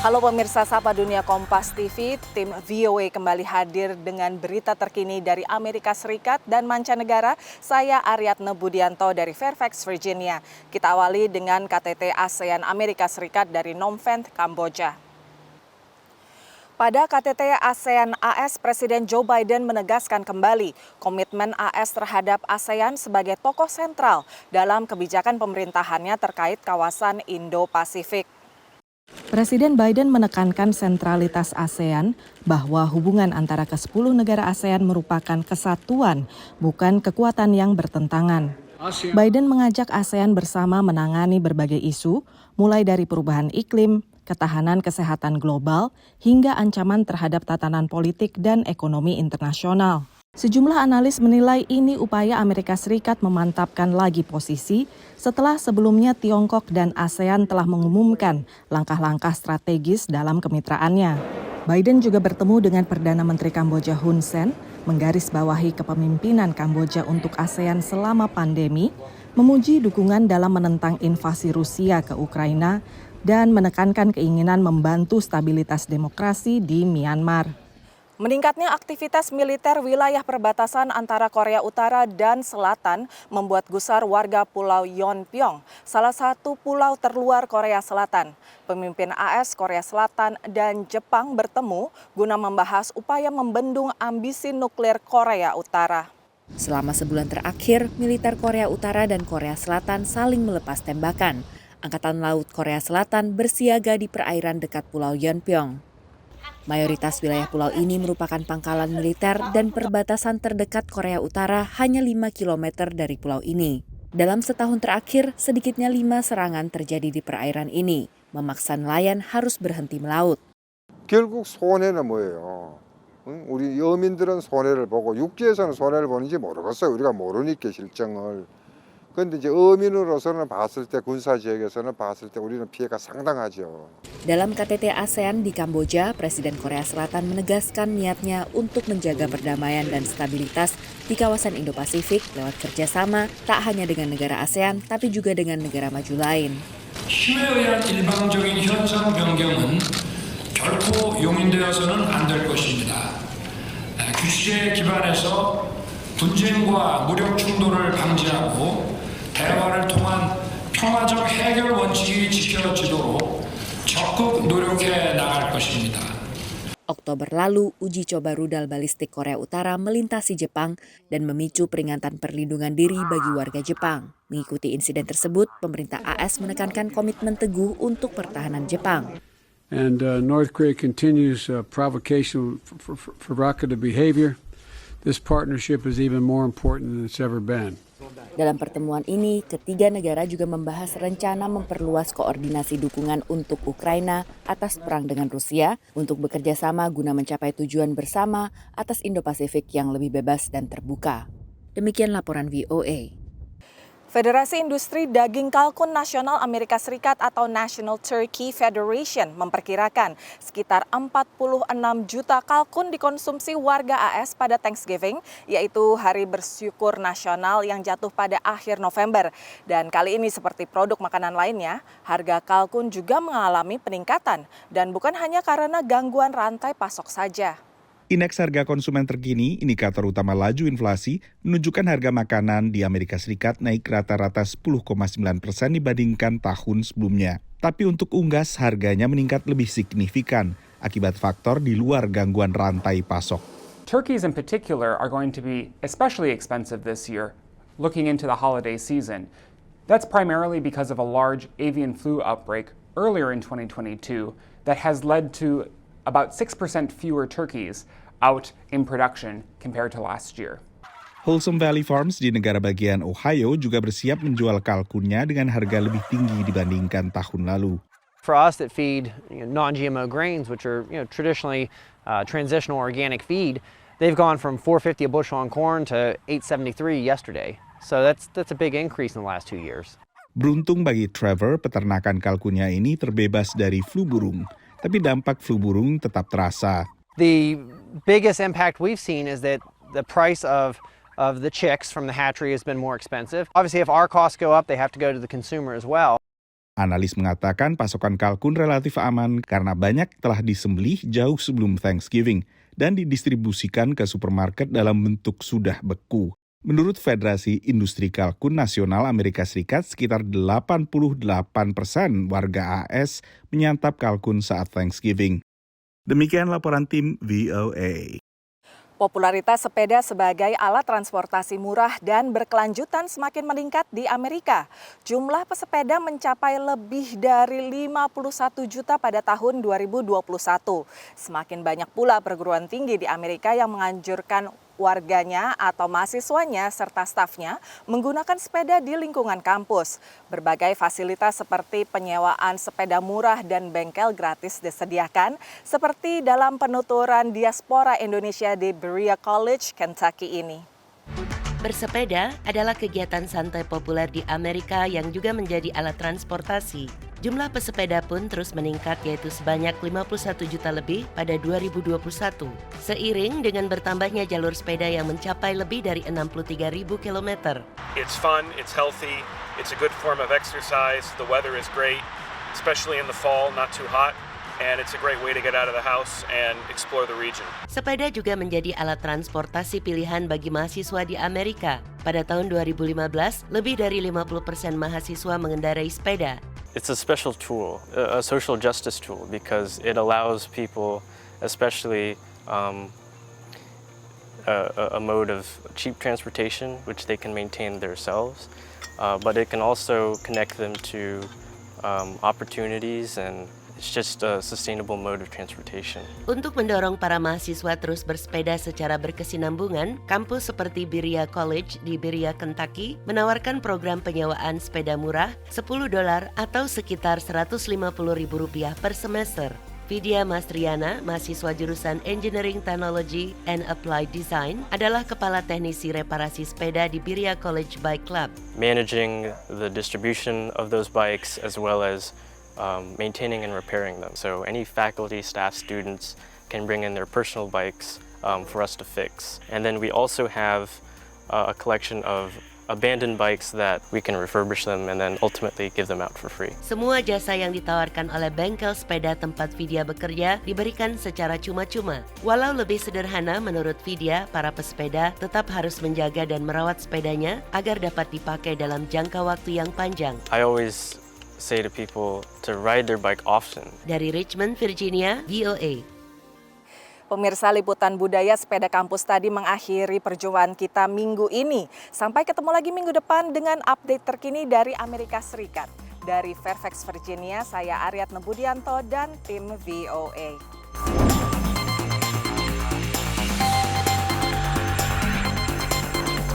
Halo pemirsa Sapa Dunia Kompas TV, tim VOA kembali hadir dengan berita terkini dari Amerika Serikat dan mancanegara. Saya Aryatna Budianto dari Fairfax, Virginia. Kita awali dengan KTT ASEAN Amerika Serikat dari Phnom Penh, Kamboja. Pada KTT ASEAN AS, Presiden Joe Biden menegaskan kembali komitmen AS terhadap ASEAN sebagai tokoh sentral dalam kebijakan pemerintahannya terkait kawasan Indo-Pasifik. Presiden Biden menekankan sentralitas ASEAN bahwa hubungan antara ke-10 negara ASEAN merupakan kesatuan, bukan kekuatan yang bertentangan. Biden mengajak ASEAN bersama menangani berbagai isu, mulai dari perubahan iklim, ketahanan kesehatan global, hingga ancaman terhadap tatanan politik dan ekonomi internasional. Sejumlah analis menilai ini upaya Amerika Serikat memantapkan lagi posisi setelah sebelumnya Tiongkok dan ASEAN telah mengumumkan langkah-langkah strategis dalam kemitraannya. Biden juga bertemu dengan Perdana Menteri Kamboja Hun Sen, menggarisbawahi kepemimpinan Kamboja untuk ASEAN selama pandemi, memuji dukungan dalam menentang invasi Rusia ke Ukraina, dan menekankan keinginan membantu stabilitas demokrasi di Myanmar. Meningkatnya aktivitas militer wilayah perbatasan antara Korea Utara dan Selatan membuat gusar warga Pulau Yeonpyeong, salah satu pulau terluar Korea Selatan. Pemimpin AS, Korea Selatan, dan Jepang bertemu guna membahas upaya membendung ambisi nuklir Korea Utara. Selama sebulan terakhir, militer Korea Utara dan Korea Selatan saling melepas tembakan. Angkatan Laut Korea Selatan bersiaga di perairan dekat Pulau Yeonpyeong. Mayoritas wilayah pulau ini merupakan pangkalan militer dan perbatasan terdekat Korea Utara hanya 5 km dari pulau ini. Dalam setahun terakhir, sedikitnya 5 serangan terjadi di perairan ini, memaksa nelayan harus berhenti melaut. 결국 손해는 뭐예요? 우리 여민들은 손해를 보고 육지에서는 손해를 보는지 모르겠어요. 우리가 모르니까 실정을. 그런데 이제 어민으로서는 봤을 때 군사 지역에서는 봤을 때 우리는 피해가 상당하죠. Dalam KTT ASEAN di Kamboja, Presiden Korea Selatan menegaskan niatnya untuk menjaga perdamaian dan stabilitas di kawasan Indo-Pasifik lewat kerjasama tak hanya dengan negara ASEAN tapi juga dengan negara maju lain. 힘에 의한 일방적인 현상 변경은 결코 용인되어서는 안 될 것입니다. 규칙에 기반해서 분쟁과 무력 충돌을 방지하고 대화를 통한 평화적 해결 원칙이 지켜지도록 적극 노력해 나갈 것입니다. Oktober lalu, uji coba rudal balistik Korea Utara melintasi Jepang dan memicu peringatan perlindungan diri bagi warga Jepang. Mengikuti insiden tersebut, pemerintah AS menekankan komitmen teguh untuk pertahanan Jepang. And North Korea continues provocation, provocative behavior. This partnership is even more important than it's ever been. Dalam pertemuan ini, ketiga negara juga membahas rencana memperluas koordinasi dukungan untuk Ukraina atas perang dengan Rusia untuk bekerja sama guna mencapai tujuan bersama atas Indo-Pasifik yang lebih bebas dan terbuka. Demikian laporan VOA. Federasi Industri Daging Kalkun Nasional Amerika Serikat atau National Turkey Federation memperkirakan sekitar 46 juta kalkun dikonsumsi warga AS pada Thanksgiving, yaitu Hari Bersyukur Nasional yang jatuh pada akhir November. Dan kali ini seperti produk makanan lainnya, harga kalkun juga mengalami peningkatan dan bukan hanya karena gangguan rantai pasok saja. Indeks harga konsumen terkini, indikator utama laju inflasi, menunjukkan harga makanan di Amerika Serikat naik rata-rata 10,9% dibandingkan tahun sebelumnya. Tapi untuk unggas, harganya meningkat lebih signifikan akibat faktor di luar gangguan rantai pasok. Turkeys in particular are going to be especially expensive this year, looking into the holiday season. That's primarily because of a large avian flu outbreak earlier in 2022 that has led to about 6% fewer turkeys out in production compared to last year. Wholesome Valley Farms di negara bagian Ohio juga bersiap menjual kalkunnya dengan harga lebih tinggi dibandingkan tahun lalu. For us that feed non-GMO grains, which are traditionally transitional organic feed, they've gone from $4.50 a bushel on corn to $8.73 yesterday. So that's a big increase in the last 2 years. Beruntung bagi Trevor, peternakan kalkunnya ini terbebas dari flu burung. Tapi dampak flu burung tetap terasa. The biggest impact we've seen is that the price of the chicks from the hatchery has been more expensive. Obviously, if our costs go up, they have to go to the consumer as well. Analis mengatakan pasokan kalkun relatif aman karena banyak telah disembelih jauh sebelum Thanksgiving dan didistribusikan ke supermarket dalam bentuk sudah beku. Menurut Federasi Industri Kalkun Nasional Amerika Serikat, sekitar 88% warga AS menyantap kalkun saat Thanksgiving. Demikian laporan tim VOA. Popularitas sepeda sebagai alat transportasi murah dan berkelanjutan semakin meningkat di Amerika. Jumlah pesepeda mencapai lebih dari 51 juta pada tahun 2021. Semakin banyak pula perguruan tinggi di Amerika yang menganjurkan warganya atau mahasiswanya serta stafnya menggunakan sepeda di lingkungan kampus. Berbagai fasilitas seperti penyewaan sepeda murah dan bengkel gratis disediakan, seperti dalam penuturan diaspora Indonesia di Berea College, Kentucky ini. Bersepeda adalah kegiatan santai populer di Amerika yang juga menjadi alat transportasi. Jumlah pesepeda pun terus meningkat, yaitu sebanyak 51 juta lebih pada 2021. Seiring dengan bertambahnya jalur sepeda yang mencapai lebih dari 63.000 kilometer. It's fun, it's healthy, it's a good form of exercise, the weather is great, especially in the fall, not too hot. And it's a great way to get out of the house and explore the region. Sepeda juga menjadi alat transportasi pilihan bagi mahasiswa di Amerika. Pada tahun 2015, lebih dari 50% mahasiswa mengendarai sepeda. It's a special tool, a social justice tool, because it allows people, especially a mode of cheap transportation, which they can maintain themselves, but it can also connect them to opportunities, and it's just a sustainable mode of transportation. Untuk mendorong para mahasiswa terus bersepeda secara berkesinambungan, kampus seperti Berea College di Berea, Kentucky menawarkan program penyewaan sepeda murah $10 atau sekitar Rp150.000 per semester. Vidya Mastriana, mahasiswa jurusan Engineering Technology and Applied Design, adalah kepala teknisi reparasi sepeda di Berea College Bike Club. Managing the distribution of those bikes as well as maintaining and repairing them. So any faculty, staff, students can bring in their personal bikes for us to fix. And then we also have a collection of abandoned bikes that we can refurbish them and then ultimately give them out for free. Semua jasa yang ditawarkan oleh bengkel sepeda tempat Vidya bekerja diberikan secara cuma-cuma. Walau lebih sederhana, menurut Vidya, para pesepeda tetap harus menjaga dan merawat sepedanya agar dapat dipakai dalam jangka waktu yang panjang. I always say to people to ride their bike often. Dari Richmond, Virginia, VOA. Pemirsa, liputan budaya sepeda kampus tadi mengakhiri perjumpaan kita minggu ini. Sampai ketemu lagi minggu depan dengan update terkini dari Amerika Serikat. Dari Fairfax, Virginia, saya Aryatna Budianto dan tim VOA.